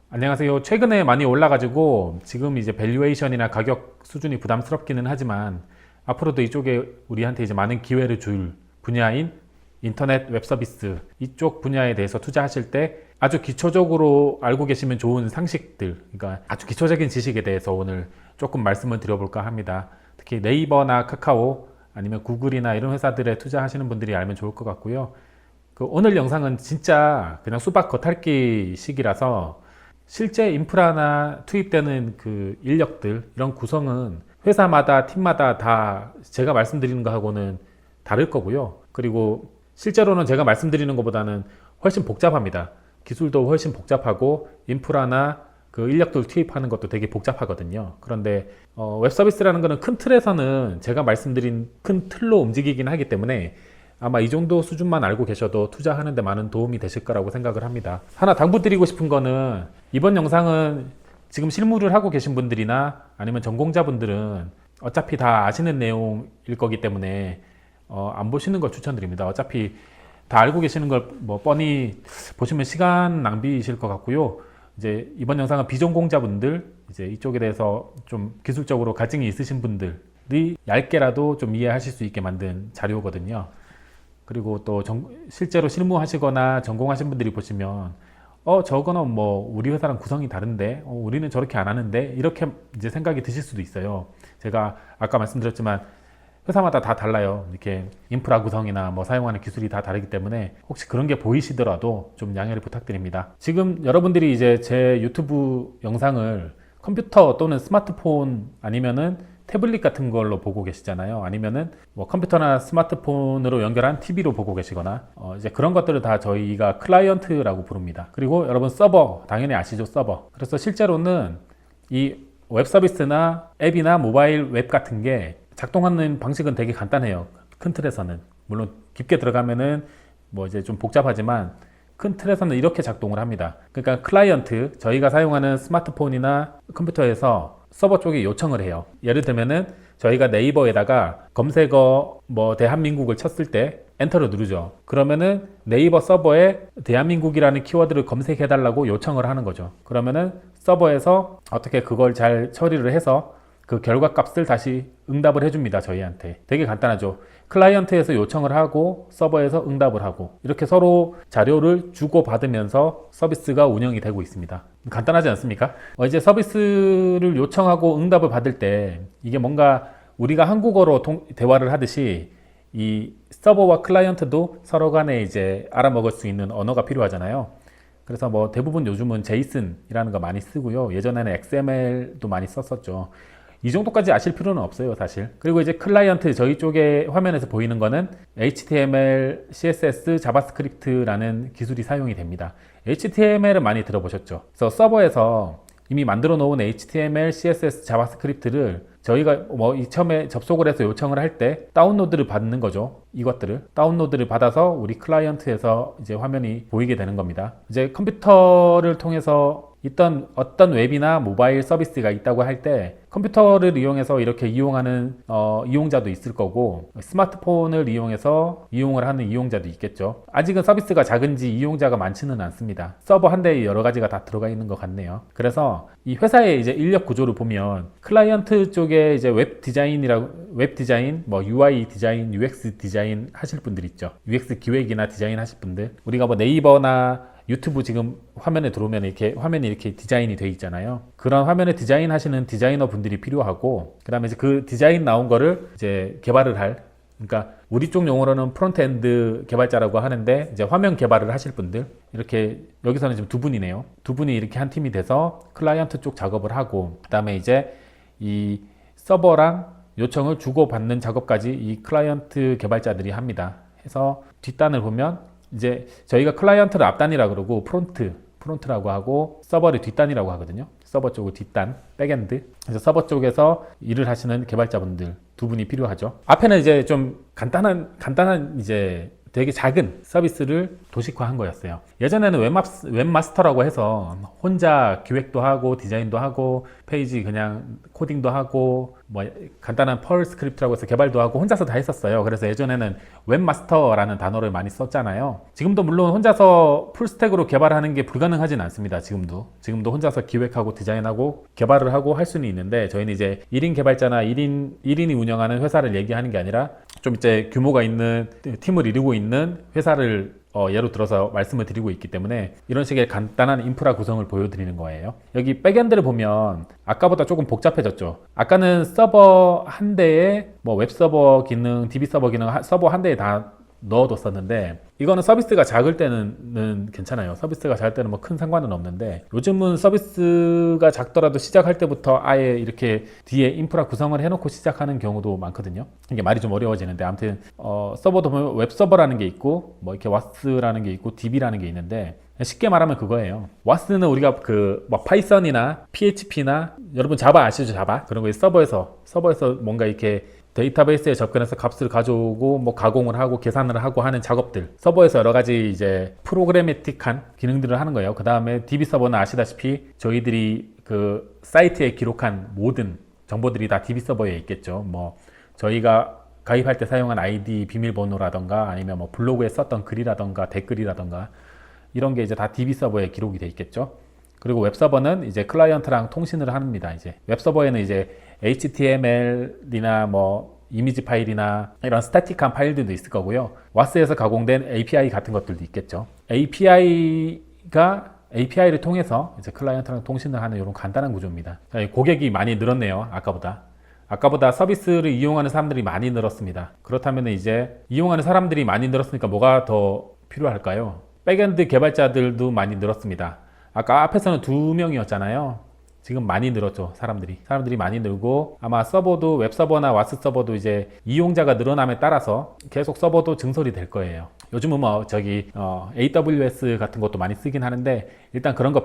안녕하세요. 최근에 많이 올라가지고 지금 이제 밸류에이션이나 가격 수준이 부담스럽기는 하지만 앞으로도 이쪽에 우리한테 이제 많은 기회를 줄 분야인 인터넷 웹 서비스 이쪽 분야에 대해서 투자하실 때 아주 기초적으로 알고 계시면 좋은 상식들, 그러니까 아주 기초적인 지식에 대해서 오늘 조금 말씀을 드려볼까 합니다. 특히 네이버나 카카오 아니면 구글이나 이런 회사들에 투자하시는 분들이 알면 좋을 것 같고요. 오늘 영상은 진짜 그냥 수박 겉핥기식이라서 실제 인프라나 투입되는 그 인력들 이런 구성은 회사마다 팀마다 다 제가 말씀드리는 거하고는 다를 거고요. 그리고 실제로는 제가 말씀드리는 것보다는 훨씬 복잡합니다. 기술도 훨씬 복잡하고 인프라나 그 인력들 투입하는 것도 되게 복잡하거든요. 그런데 웹 서비스라는 거는 큰 틀에서는 제가 말씀드린 큰 틀로 움직이긴 하기 때문에 아마 이 정도 수준만 알고 계셔도 투자하는 데 많은 도움이 되실 거라고 생각을 합니다. 하나 당부드리고 싶은 거는 이번 영상은 지금 실무를 하고 계신 분들이나 아니면 전공자분들은 어차피 다 아시는 내용일 거기 때문에 안 보시는 걸 추천드립니다. 어차피 다 알고 계시는 걸 뭐 뻔히 보시면 시간 낭비이실 것 같고요. 이제 이번 영상은 비전공자분들, 이제 이쪽에 대해서 좀 기술적으로 갈증이 있으신 분들이 얇게라도 좀 이해하실 수 있게 만든 자료거든요. 그리고 또 실제로 실무하시거나 전공하신 분들이 보시면 저거는 뭐 우리 회사랑 구성이 다른데 우리는 저렇게 안 하는데 이렇게 이제 생각이 드실 수도 있어요. 제가 아까 말씀드렸지만 회사마다 다 달라요. 이렇게 인프라 구성이나 뭐 사용하는 기술이 다 다르기 때문에 혹시 그런 게 보이시더라도 좀 양해를 부탁드립니다. 지금 여러분들이 이제 제 유튜브 영상을 컴퓨터 또는 스마트폰 아니면은 태블릿 같은 걸로 보고 계시잖아요. 아니면은 뭐 컴퓨터나 스마트폰으로 연결한 TV로 보고 계시거나 이제 그런 것들을 다 저희가 클라이언트라고 부릅니다. 그리고 여러분 서버 당연히 아시죠? 서버. 그래서 실제로는 이 웹 서비스나 앱이나 모바일 웹 같은 게 작동하는 방식은 되게 간단해요. 큰 틀에서는. 물론 깊게 들어가면은 뭐 이제 좀 복잡하지만 큰 틀에서는 이렇게 작동을 합니다. 그러니까 클라이언트, 저희가 사용하는 스마트폰이나 컴퓨터에서 서버 쪽에 요청을 해요. 예를 들면은 저희가 네이버에다가 검색어 뭐 대한민국을 쳤을 때 엔터를 누르죠. 그러면은 네이버 서버에 대한민국이라는 키워드를 검색해 달라고 요청을 하는 거죠. 그러면은 서버에서 어떻게 그걸 잘 처리를 해서 그 결과 값을 다시 응답을 해줍니다. 저희한테. 되게 간단하죠. 클라이언트에서 요청을 하고 서버에서 응답을 하고 이렇게 서로 자료를 주고받으면서 서비스가 운영이 되고 있습니다. 간단하지 않습니까? 이제 서비스를 요청하고 응답을 받을 때 이게 뭔가 우리가 한국어로 대화를 하듯이 이 서버와 클라이언트도 서로 간에 이제 알아먹을 수 있는 언어가 필요하잖아요. 그래서 뭐 대부분 요즘은 제이슨이라는 거 많이 쓰고요. 예전에는 XML도 많이 썼었죠. 이 정도까지 아실 필요는 없어요, 사실. 그리고 이제 클라이언트 저희 쪽에 화면에서 보이는 거는 HTML, CSS, 자바스크립트라는 기술이 사용이 됩니다. HTML은 많이 들어보셨죠? 그래서 서버에서 이미 만들어 놓은 HTML, CSS, 자바스크립트를 저희가 뭐 처음에 접속을 해서 요청을 할 때 다운로드를 받는 거죠. 이것들을 다운로드를 받아서 우리 클라이언트에서 이제 화면이 보이게 되는 겁니다. 이제 컴퓨터를 통해서 있던 어떤 웹이나 모바일 서비스가 있다고 할 때 컴퓨터를 이용해서 이렇게 이용하는 이용자도 있을 거고 스마트폰을 이용해서 이용을 하는 이용자도 있겠죠. 아직은 서비스가 작은지 이용자가 많지는 않습니다. 서버 한 대에 여러 가지가 다 들어가 있는 것 같네요. 그래서 이 회사의 이제 인력 구조를 보면 클라이언트 쪽에 이제 웹 디자인, 뭐 UI 디자인, UX 디자인 하실 분들 있죠. UX 기획이나 디자인 하실 분들. 우리가 뭐 네이버나 유튜브 지금 화면에 들어오면 이렇게 화면이 이렇게 디자인이 돼 있잖아요. 그런 화면에 디자인 하시는 디자이너 분들이 필요하고, 그 다음에 이제 그 디자인 나온 거를 이제 개발을 할, 그러니까 우리 쪽 용어로는 프론트엔드 개발자라고 하는데 이제 화면 개발을 하실 분들, 이렇게 여기서는 지금 두 분이네요. 두 분이 이렇게 한 팀이 돼서 클라이언트 쪽 작업을 하고, 그 다음에 이제 이 서버랑 요청을 주고받는 작업까지 이 클라이언트 개발자들이 합니다. 해서 뒷단을 보면 이제 저희가 클라이언트를 앞단이라 그러고 프론트라고 하고 서버를 뒷단이라고 하거든요. 서버 쪽을 뒷단, 백엔드. 그래서 서버 쪽에서 일을 하시는 개발자분들 두 분이 필요하죠. 앞에는 이제 좀 간단한 이제 되게 작은 서비스를 도식화한 거였어요. 예전에는 웹마스터라고 해서 혼자 기획도 하고 디자인도 하고 페이지 그냥 코딩도 하고 뭐 간단한 펄 스크립트라고 해서 개발도 하고 혼자서 다 했었어요. 그래서 예전에는 웹마스터라는 단어를 많이 썼잖아요. 지금도 물론 혼자서 풀스택으로 개발하는 게 불가능하진 않습니다. 지금도 혼자서 기획하고 디자인하고 개발을 하고 할 수는 있는데, 저희는 이제 1인 개발자나 1인이 운영하는 회사를 얘기하는 게 아니라 좀 이제 규모가 있는 팀을 이루고 있는 회사를 예로 들어서 말씀을 드리고 있기 때문에 이런 식의 간단한 인프라 구성을 보여드리는 거예요. 여기 백엔드를 보면 아까보다 조금 복잡해졌죠. 아까는 서버 한 대에 뭐 웹서버 기능, DB 서버 기능, 서버 한 대에 다 넣어뒀었는데, 이거는 서비스가 작을 때는 괜찮아요. 서비스가 작을 때는 뭐 큰 상관은 없는데, 요즘은 서비스가 작더라도 시작할 때부터 아예 이렇게 뒤에 인프라 구성을 해놓고 시작하는 경우도 많거든요. 이게 말이 좀 어려워지는데, 아무튼 서버도 보면 웹서버라는 게 있고 뭐 이렇게 와스라는 게 있고 DB라는 게 있는데, 쉽게 말하면 그거예요. 와스는 우리가 뭐 파이썬이나 PHP나 여러분 자바 아시죠? 자바 그런 거 서버에서 뭔가 이렇게 데이터베이스에 접근해서 값을 가져오고 뭐 가공을 하고 계산을 하고 하는 작업들, 서버에서 여러 가지 이제 프로그래매틱한 기능들을 하는 거예요. 그 다음에 DB 서버는 아시다시피 저희들이 그 사이트에 기록한 모든 정보들이 다 DB 서버에 있겠죠. 뭐 저희가 가입할 때 사용한 아이디 비밀번호라던가 아니면 뭐 블로그에 썼던 글이라던가 댓글이라던가 이런 게 이제 다 DB 서버에 기록이 돼 있겠죠. 그리고 웹서버는 이제 클라이언트랑 통신을 합니다. 이제 웹서버에는 이제 HTML이나 뭐 이미지 파일이나 이런 스태틱한 파일들도 있을 거고요. 와스에서 가공된 API 같은 것들도 있겠죠. API를 통해서 이제 클라이언트랑 통신을 하는 이런 간단한 구조입니다. 고객이 많이 늘었네요. 아까보다 서비스를 이용하는 사람들이 많이 늘었습니다. 그렇다면 이제 이용하는 사람들이 많이 늘었으니까 뭐가 더 필요할까요? 백엔드 개발자들도 많이 늘었습니다. 아까 앞에서는 2명이었잖아요. 지금 많이 늘었죠. 사람들이 많이 늘고, 아마 서버도 웹서버나 와스 서버도 이제 이용자가 늘어남에 따라서 계속 서버도 증설이 될 거예요. 요즘은 뭐 AWS 같은 것도 많이 쓰긴 하는데, 일단 그런 거는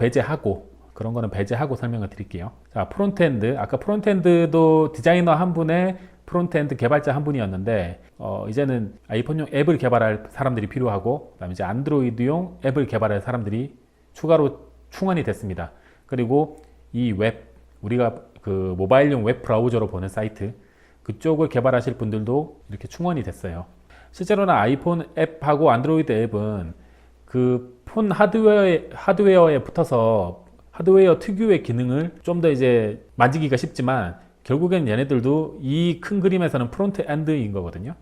배제하고 설명을 드릴게요. 자, 프론트엔드. 아까 프론트엔드도 디자이너 한 분에 프론트엔드 개발자 한 분이었는데, 이제는 아이폰용 앱을 개발할 사람들이 필요하고, 그다음에 이제 안드로이드용 앱을 개발할 사람들이 추가로 충원이 됐습니다. 그리고 이 우리가 그 모바일용 웹 브라우저로 보는 사이트, 그쪽을 개발하실 분들도 이렇게 충원이 됐어요. 실제로는 아이폰 앱하고 안드로이드 앱은 그 폰 하드웨어에 붙어서 하드웨어 특유의 기능을 좀 더 이제 만지기가 쉽지만, 결국엔 얘네들도 이 큰 그림에서는 프론트 엔드인 거거든요.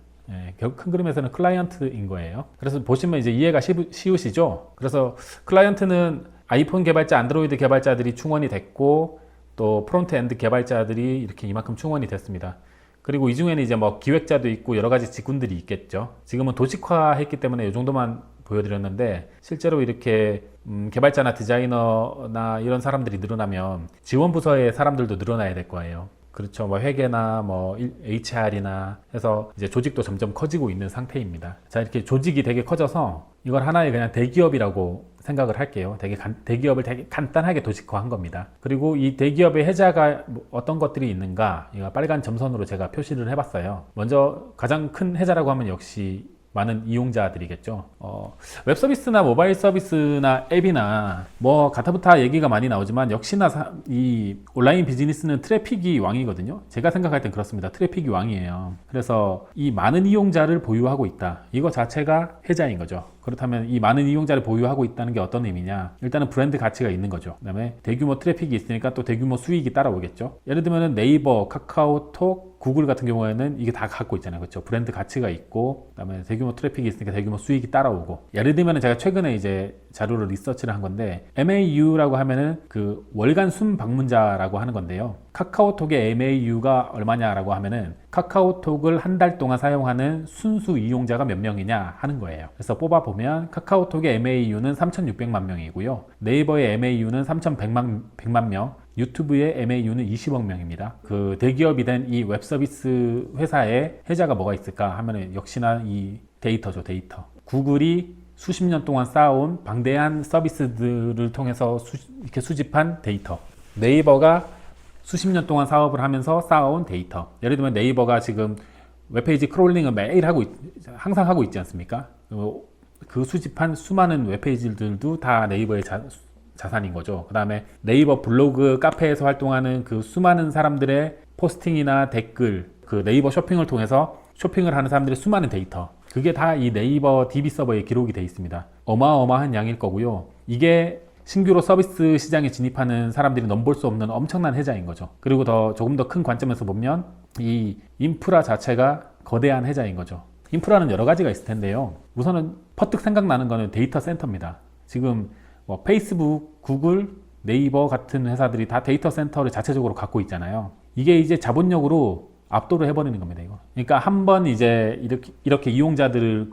결국 큰 그림에서는 클라이언트인 거예요. 그래서 보시면 이제 이해가 쉬우시죠? 그래서 클라이언트는 아이폰 개발자, 안드로이드 개발자들이 충원이 됐고, 또 프론트엔드 개발자들이 이렇게 이만큼 충원이 됐습니다. 그리고 이 중에는 이제 뭐 기획자도 있고 여러 가지 직군들이 있겠죠. 지금은 도식화했기 때문에 이 정도만 보여드렸는데, 실제로 이렇게 개발자나 디자이너나 이런 사람들이 늘어나면 지원 부서의 사람들도 늘어나야 될 거예요. 그렇죠. 뭐 회계나 뭐 HR이나 해서 이제 조직도 점점 커지고 있는 상태입니다. 자, 이렇게 조직이 되게 커져서 이걸 하나의 그냥 대기업이라고 생각을 할게요. 대기업을 되게 간단하게 도식화한 겁니다. 그리고 이 대기업의 혜자가 어떤 것들이 있는가, 이거 빨간 점선으로 제가 표시를 해봤어요. 먼저 가장 큰 혜자라고 하면 역시 많은 이용자들이겠죠. 웹 서비스나 모바일 서비스나 앱이나 뭐 가타부타 얘기가 많이 나오지만, 역시나 이 온라인 비즈니스는 트래픽이 왕이거든요. 제가 생각할 땐 그렇습니다. 트래픽이 왕이에요. 그래서 이 많은 이용자를 보유하고 있다, 이거 자체가 혜자인 거죠. 그렇다면 이 많은 이용자를 보유하고 있다는 게 어떤 의미냐? 일단은 브랜드 가치가 있는 거죠. 그 다음에 대규모 트래픽이 있으니까 또 대규모 수익이 따라오겠죠. 예를 들면 네이버, 카카오톡, 구글 같은 경우에는 이게 다 갖고 있잖아요. 그렇죠? 브랜드 가치가 있고, 그다음에 대규모 트래픽이 있으니까 대규모 수익이 따라오고. 예를 들면 제가 최근에 이제 자료를 리서치를 한 건데, MAU라고 하면은 그 월간 순 방문자라고 하는 건데요. 카카오톡의 MAU가 얼마냐라고 하면은 카카오톡을 한 달 동안 사용하는 순수 이용자가 몇 명이냐 하는 거예요. 그래서 뽑아보면 카카오톡의 MAU는 3,600만 명이고요. 네이버의 MAU는 3,100만 명, 유튜브의 MAU는 20억 명입니다. 그 대기업이 된 이 웹서비스 회사의 혜자가 뭐가 있을까 하면은 역시나 이 데이터죠, 데이터. 구글이 수십 년 동안 쌓아온 방대한 서비스들을 통해서 이렇게 수집한 데이터. 네이버가 수십 년 동안 사업을 하면서 쌓아온 데이터. 예를 들면 네이버가 지금 웹페이지 크롤링을 매일 항상 하고 있지 않습니까? 그 수집한 수많은 웹페이지들도 다 네이버의 자산인 거죠. 그 다음에 네이버 블로그 카페에서 활동하는 그 수많은 사람들의 포스팅이나 댓글, 그 네이버 쇼핑을 통해서 쇼핑을 하는 사람들의 수많은 데이터, 그게 다 이 네이버 DB 서버에 기록이 되어 있습니다. 어마어마한 양일 거고요. 이게 신규로 서비스 시장에 진입하는 사람들이 넘볼 수 없는 엄청난 혜자인 거죠. 그리고 조금 더 큰 관점에서 보면 이 인프라 자체가 거대한 혜자인 거죠. 인프라는 여러 가지가 있을 텐데요. 우선은 퍼뜩 생각나는 거는 데이터 센터입니다. 지금 뭐 페이스북, 구글, 네이버 같은 회사들이 다 데이터 센터를 자체적으로 갖고 있잖아요. 이게 이제 자본력으로 압도를 해버리는 겁니다, 이거. 그러니까 한번 이제 이렇게 이용자들을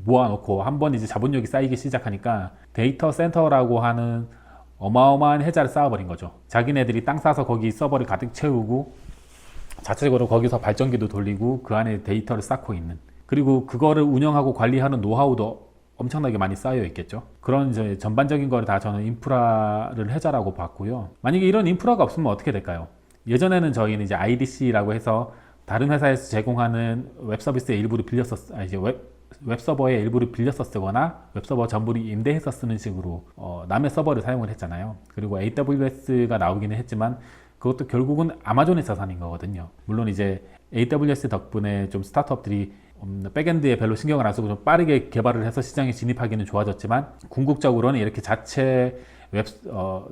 모아놓고 한번 이제 자본력이 쌓이기 시작하니까 데이터 센터라고 하는 어마어마한 혜자를 쌓아버린 거죠. 자기네들이 땅 사서 거기 서버를 가득 채우고 자체적으로 거기서 발전기도 돌리고 그 안에 데이터를 쌓고 있는, 그리고 그거를 운영하고 관리하는 노하우도 엄청나게 많이 쌓여 있겠죠. 그런 이제 전반적인 거를 다 저는 인프라를 혜자라고 봤고요. 만약에 이런 인프라가 없으면 어떻게 될까요? 예전에는 저희는 이제 IDC라고 해서 다른 회사에서 제공하는 웹 서비스의 일부를 웹 서버의 일부를 빌려서 쓰거나 웹 서버 전부를 임대해서 쓰는 식으로 남의 서버를 사용을 했잖아요. 그리고 AWS가 나오기는 했지만 그것도 결국은 아마존의 자산인 거거든요. 물론 이제 AWS 덕분에 좀 스타트업들이 백엔드에 별로 신경을 안 쓰고 좀 빠르게 개발을 해서 시장에 진입하기는 좋아졌지만, 궁극적으로는 이렇게 자체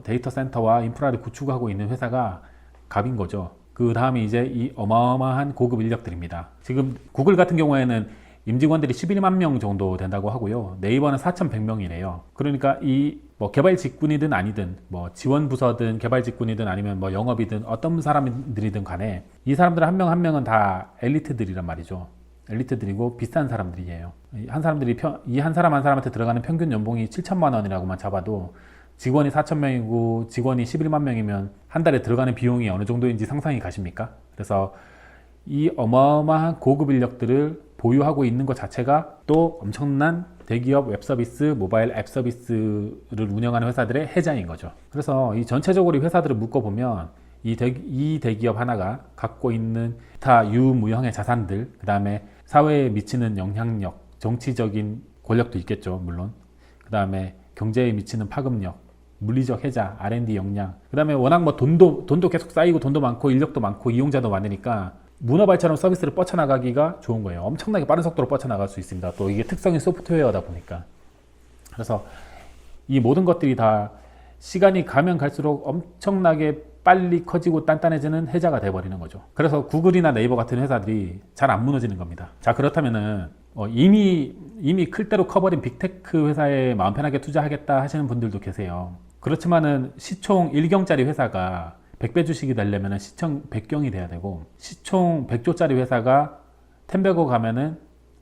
데이터 센터와 인프라를 구축하고 있는 회사가 갑인 거죠. 그 다음에 이제 이 어마어마한 고급 인력들입니다. 지금 구글 같은 경우에는 임직원들이 11만 명 정도 된다고 하고요. 네이버는 4,100명이래요. 그러니까 이 뭐 개발 직군이든 아니든 뭐 지원 부서든 개발 직군이든 아니면 뭐 영업이든 어떤 사람들이든 간에 이 사람들 한 명 한 명은 다 엘리트들이란 말이죠. 엘리트들이고 비싼 사람들이에요. 이 한 사람 한 사람한테 들어가는 평균 연봉이 7천만 원이라고만 잡아도 직원이 4,000명이고 직원이 11만 명이면 한 달에 들어가는 비용이 어느 정도인지 상상이 가십니까? 그래서 이 어마어마한 고급 인력들을 보유하고 있는 것 자체가 또 엄청난 대기업 웹서비스, 모바일 앱 서비스를 운영하는 회사들의 혜자인 거죠. 그래서 이 전체적으로 회사들을 묶어보면 이 대기업 하나가 갖고 있는 다 유무형의 자산들, 그 다음에 사회에 미치는 영향력, 정치적인 권력도 있겠죠, 물론. 그 다음에 경제에 미치는 파급력, 물리적 혜자, R&D 역량, 그 다음에 워낙 뭐 돈도 계속 쌓이고 돈도 많고 인력도 많고 이용자도 많으니까 문어발처럼 서비스를 뻗쳐나가기가 좋은 거예요. 엄청나게 빠른 속도로 뻗쳐나갈 수 있습니다. 또 이게 특성이 소프트웨어다 보니까. 그래서 이 모든 것들이 다 시간이 가면 갈수록 엄청나게 빨리 커지고 단단해지는 혜자가 돼버리는 거죠. 그래서 구글이나 네이버 같은 회사들이 잘 안 무너지는 겁니다. 자, 그렇다면은 이미 클 대로 커버린 빅테크 회사에 마음 편하게 투자하겠다 하시는 분들도 계세요. 그렇지만은 시총 1경짜리 회사가 100배 주식이 되려면 시총 100경이 돼야 되고, 시총 100조짜리 회사가 10배고 가면은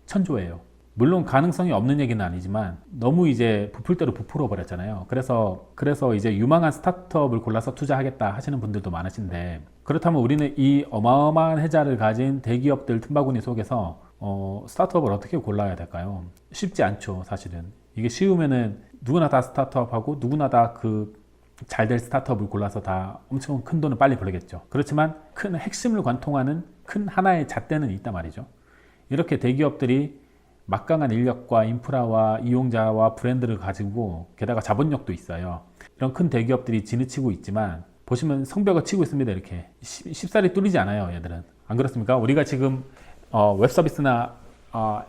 1000조예요. 물론 가능성이 없는 얘기는 아니지만 너무 이제 부풀 대로 부풀어 버렸잖아요. 그래서 이제 유망한 스타트업을 골라서 투자하겠다 하시는 분들도 많으신데, 그렇다면 우리는 이 어마어마한 혜자를 가진 대기업들 틈바구니 속에서 스타트업을 어떻게 골라야 될까요? 쉽지 않죠, 사실은. 이게 쉬우면은 누구나 다 스타트업하고 누구나 다 그 잘될 스타트업을 골라서 다 엄청 큰 돈을 빨리 벌겠죠. 그렇지만 큰 핵심을 관통하는 큰 하나의 잣대는 있단 말이죠. 이렇게 대기업들이 막강한 인력과 인프라와 이용자와 브랜드를 가지고 게다가 자본력도 있어요. 이런 큰 대기업들이 지느치고 있지만 보시면 성벽을 치고 있습니다. 이렇게 쉽사리 뚫리지 않아요, 얘들은. 안 그렇습니까? 우리가 지금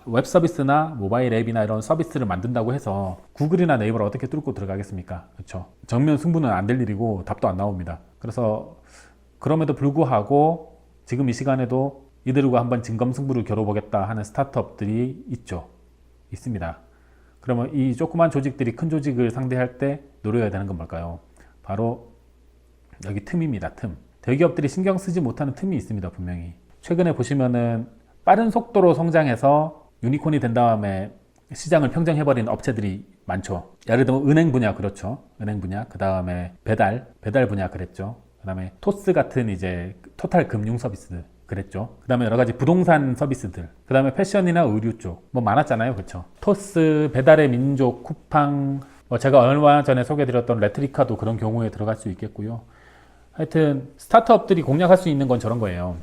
웹서비스나 모바일 앱이나 이런 서비스를 만든다고 해서 구글이나 네이버를 어떻게 뚫고 들어가겠습니까? 그렇죠? 정면 승부는 안 될 일이고 답도 안 나옵니다. 그래서 그럼에도 불구하고 지금 이 시간에도 이들과 한번 진검승부를 겨뤄보겠다 하는 스타트업들이 있습니다. 그러면 이 조그만 조직들이 큰 조직을 상대할 때 노려야 되는 건 뭘까요? 바로 여기 틈입니다. 틈. 대기업들이 신경 쓰지 못하는 틈이 있습니다. 분명히. 최근에 보시면은 빠른 속도로 성장해서 유니콘이 된 다음에 시장을 평정해버린 업체들이 많죠. 예를 들면 은행 분야, 그렇죠. 은행 분야. 그 다음에 배달 분야 그랬죠. 그 다음에 토스 같은 이제 토탈 금융 서비스 그랬죠. 그 다음에 여러 가지 부동산 서비스들. 그 다음에 패션이나 의류 쪽. 뭐 많았잖아요. 그렇죠. 토스, 배달의 민족, 쿠팡, 제가 얼마 전에 소개해드렸던 레트리카도 그런 경우에 들어갈 수 있겠고요. 하여튼 스타트업들이 공략할 수 있는 건 저런 거예요.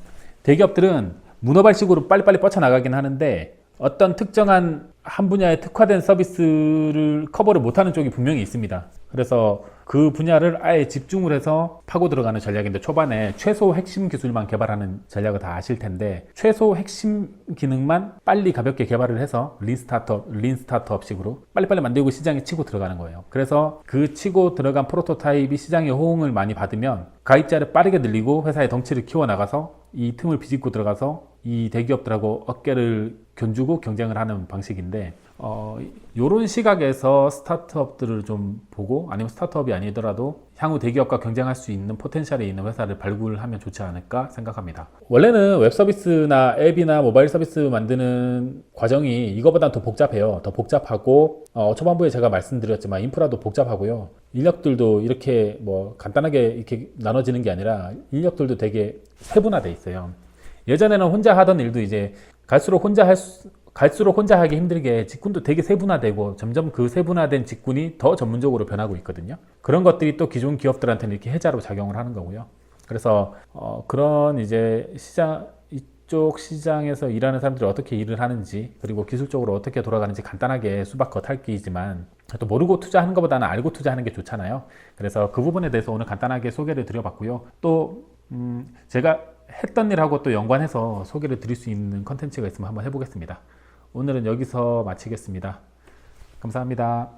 대기업들은 문어발식으로 빨리빨리 뻗쳐나가긴 하는데 어떤 특정한 한 분야에 특화된 서비스를 커버를 못하는 쪽이 분명히 있습니다. 그래서 그 분야를 아예 집중을 해서 파고 들어가는 전략인데 초반에 최소 핵심 기술만 개발하는 전략을 다 아실 텐데 최소 핵심 기능만 빨리 가볍게 개발을 해서 린 스타트업식으로 빨리빨리 만들고 시장에 치고 들어가는 거예요. 그래서 그 치고 들어간 프로토타입이 시장의 호응을 많이 받으면 가입자를 빠르게 늘리고 회사의 덩치를 키워나가서 이 틈을 비집고 들어가서 이 대기업들하고 어깨를 견주고 경쟁을 하는 방식인데 이런 시각에서 스타트업들을 좀 보고 아니면 스타트업이 아니더라도 향후 대기업과 경쟁할 수 있는 포텐셜이 있는 회사를 발굴하면 좋지 않을까 생각합니다. 원래는 웹 서비스나 앱이나 모바일 서비스 만드는 과정이 이거보다 더 복잡해요. 더 복잡하고 초반부에 제가 말씀드렸지만 인프라도 복잡하고요. 인력들도 이렇게 뭐 간단하게 이렇게 나눠지는 게 아니라 인력들도 되게 세분화돼 있어요. 예전에는 혼자 하던 일도 이제 갈수록 혼자 하기 힘들게 직군도 되게 세분화되고 점점 그 세분화된 직군이 더 전문적으로 변하고 있거든요. 그런 것들이 또 기존 기업들한테는 이렇게 해자로 작용을 하는 거고요. 그래서 그런 이제 이쪽 시장에서 일하는 사람들이 어떻게 일을 하는지 그리고 기술적으로 어떻게 돌아가는지 간단하게 수박 겉핥기이지만 또 모르고 투자하는 것보다는 알고 투자하는 게 좋잖아요. 그래서 그 부분에 대해서 오늘 간단하게 소개를 드려봤고요. 또 제가 했던 일하고 또 연관해서 소개를 드릴 수 있는 컨텐츠가 있으면 한번 해보겠습니다. 오늘은 여기서 마치겠습니다. 감사합니다.